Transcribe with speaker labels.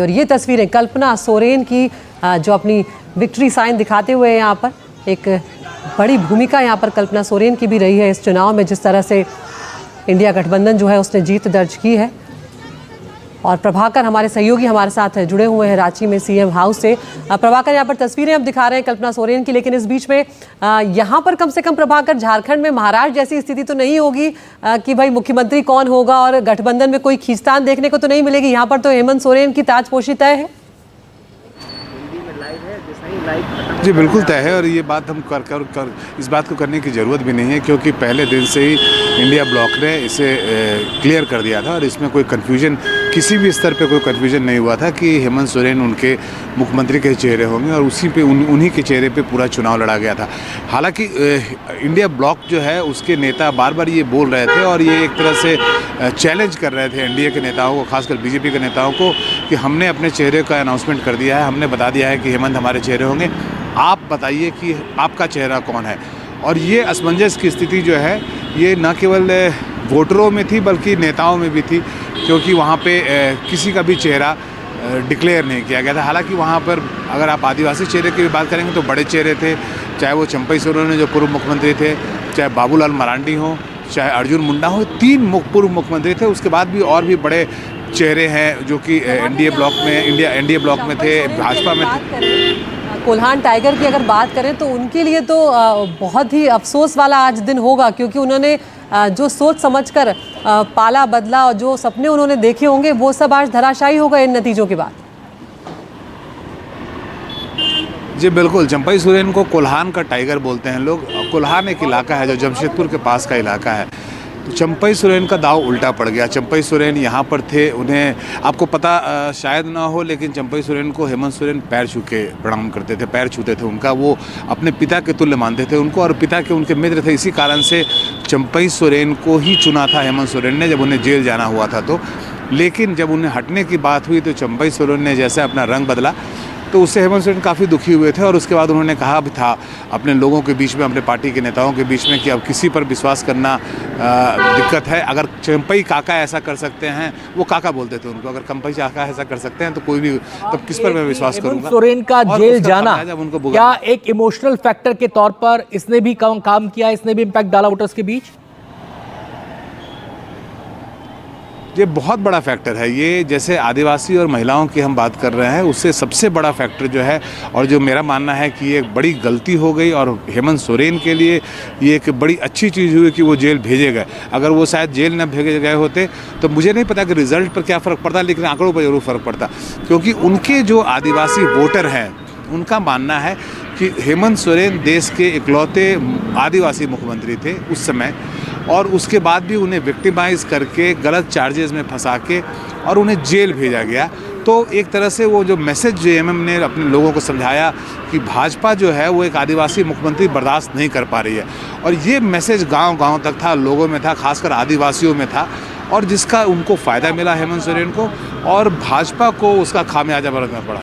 Speaker 1: और ये तस्वीरें कल्पना सोरेन की जो अपनी विक्ट्री साइन दिखाते हुए यहाँ पर एक बड़ी भूमिका यहाँ पर कल्पना सोरेन की भी रही है इस चुनाव में। जिस तरह से इंडिया गठबंधन जो है उसने जीत दर्ज की है। और प्रभाकर हमारे सहयोगी हमारे साथ जुड़े हुए हैं रांची में सीएम हाउस से। प्रभाकर, यहाँ पर तस्वीरें अब दिखा रहे हैं कल्पना सोरेन की, लेकिन इस बीच में यहाँ पर कम से कम प्रभाकर झारखंड में महाराष्ट्र जैसी स्थिति तो नहीं होगी कि भाई मुख्यमंत्री कौन होगा और गठबंधन में कोई खींचतान देखने को तो नहीं मिलेगी। यहाँ पर तो हेमंत सोरेन की ताजपोशी तय है।
Speaker 2: जी बिल्कुल तय है और ये बात हम कर इस बात को करने की ज़रूरत भी नहीं है, क्योंकि पहले दिन से ही इंडिया ब्लॉक ने इसे क्लियर कर दिया था और इसमें कोई कन्फ्यूजन, किसी भी स्तर पे कोई कन्फ्यूजन नहीं हुआ था कि हेमंत सोरेन उनके मुख्यमंत्री के चेहरे होंगे और उसी पे उन्हीं के चेहरे पे पूरा चुनाव लड़ा गया था। हालांकि इंडिया ब्लॉक जो है उसके नेता बार बार ये बोल रहे थे और ये एक तरह से चैलेंज कर रहे थे एनडीए के नेताओं को, खासकर बीजेपी के नेताओं को, कि हमने अपने चेहरे का अनाउंसमेंट कर दिया है, हमने बता दिया है कि हेमंत हमारे चेहरे होंगे, आप बताइए कि आपका चेहरा कौन है। और ये असमंजस की स्थिति जो है ये न केवल वोटरों में थी बल्कि नेताओं में भी थी, क्योंकि वहाँ पे किसी का भी चेहरा डिक्लेयर नहीं किया गया था। हालांकि वहाँ पर अगर आप आदिवासी चेहरे की भी बात करेंगे तो बड़े चेहरे थे, चाहे वो चंपई सोरेन जो पूर्व मुख्यमंत्री थे, चाहे बाबूलाल मरांडी हो, चाहे अर्जुन मुंडा हो, 3 पूर्व मुख्यमंत्री थे। उसके बाद भी और भी बड़े चेहरे हैं जो कि एनडीए ब्लॉक में थे, भाजपा में थे।
Speaker 1: कोल्हान टाइगर की अगर बात करें तो उनके लिए तो बहुत ही अफसोस वाला आज दिन होगा, क्योंकि उन्होंने जो सोच समझकर पाला बदला और जो सपने उन्होंने देखे होंगे वो सब आज धराशायी होगा इन नतीजों के बाद।
Speaker 2: जी बिल्कुल, चंपई सोरेन को कोल्हान का टाइगर बोलते हैं लोग। कोल्हान एक इलाका है जो जमशेदपुर के पास का इलाका है। तो चंपई सोरेन का दाव उल्टा पड़ गया। चंपई सोरेन यहाँ पर थे, उन्हें आपको पता शायद ना हो, लेकिन चंपई सोरेन को हेमंत सोरेन पैर छू के प्रणाम करते थे, पैर छूते थे उनका, वो अपने पिता के तुल्य मानते थे उनको और पिता के उनके मित्र थे। इसी कारण से चंपई सोरेन को ही चुना था हेमंत सोरेन ने जब उन्हें जेल जाना हुआ था। तो लेकिन जब उन्हें हटने की बात हुई तो चंपई सोरेन ने जैसे अपना रंग बदला तो उससे हेमंत सोरेन काफ़ी दुखी हुए थे और उसके बाद उन्होंने कहा भी था अपने लोगों के बीच में, अपने पार्टी के नेताओं के बीच में, कि अब किसी पर विश्वास करना दिक्कत है। अगर चंपई काका ऐसा कर सकते हैं, वो काका बोलते थे उनको, अगर चंपई काका ऐसा कर सकते हैं तो कोई भी, तब किस पर मैं विश्वास करूंगा।
Speaker 3: सोरेन का जेल जाना क्या एक इमोशनल फैक्टर के तौर पर इसने भी काम किया, इसने भी इम्पैक्ट डाला वोटर्स के बीच?
Speaker 2: ये बहुत बड़ा फैक्टर है। ये जैसे आदिवासी और महिलाओं की हम बात कर रहे हैं, उससे सबसे बड़ा फैक्टर जो है, और जो मेरा मानना है कि ये एक बड़ी गलती हो गई और हेमंत सोरेन के लिए ये एक बड़ी अच्छी चीज़ हुई कि वो जेल भेजे गए। अगर वो शायद जेल न भेजे गए होते तो मुझे नहीं पता कि रिज़ल्ट पर क्या फ़र्क पड़ता, लेकिन आंकड़ों पर ज़रूर फ़र्क पड़ता, क्योंकि उनके जो आदिवासी वोटर हैं उनका मानना है कि हेमंत सोरेन देश के इकलौते आदिवासी मुख्यमंत्री थे उस समय, और उसके बाद भी उन्हें विक्टिमाइज़ करके गलत चार्जेस में फंसा के और उन्हें जेल भेजा गया। तो एक तरह से वो जो मैसेज जेएमएम ने अपने लोगों को समझाया कि भाजपा जो है वो एक आदिवासी मुख्यमंत्री बर्दाश्त नहीं कर पा रही है, और ये मैसेज गांव-गांव तक था, लोगों में था, खासकर आदिवासियों में था, और जिसका उनको फ़ायदा मिला हेमंत सोरेन को, और भाजपा को उसका खामियाजा भुगतना पड़ा।